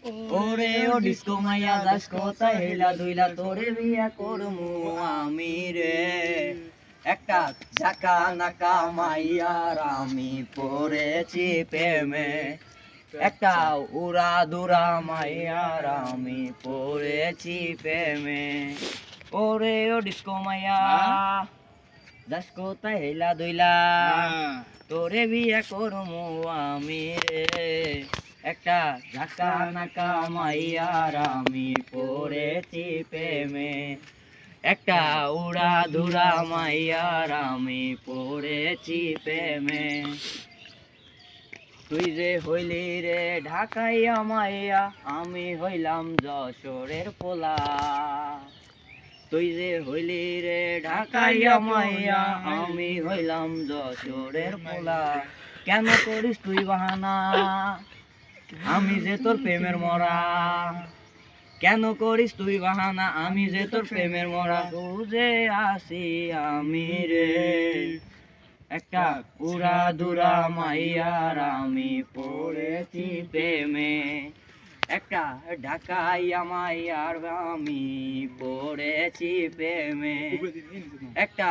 ওরে ও ডিস্কো মাইয়া যাস কোথায় হেলা দুইলা তোরে বিয়া করমু আমি রে একটা ঝাকা নাকা মাইয়ার আমি পড়েছি প্রেমে একটা উড়া দুরা মাইয়ার আমি পড়েছি প্রেমে ওরে ও ডিস্কো মাইয়া যাস কোথায় হেলা দুইলা তোরে বিয়া করমু আমি রে একটা ঝাকা নাকা মাইয়ার আমি পড়েছি প্রেমে একটা উড়া ধুরা মাইয়ার আমি পড়েছি প্রেমে তুই যে হইলি রে ঢাকাইয়া মাইয়া আমি হইলাম যশোরের পোলা তুই যে হইলি রে ঢাকাইয়া মাইয়া আমি হইলাম যশোরের পোলা কেন করিস তুই বাহানা আমি যে তোর প্রেমের মরা কেন করিস তুই বাহানা আমি যে তোর প্রেমের মরা বুঝে আসি আমি রে একটা উড়া দুরা মাইয়ার আমি পড়েছি প্রেমে একটা ঢাকাইয়া মাইয়ার আমি পড়েছি প্রেমে একটা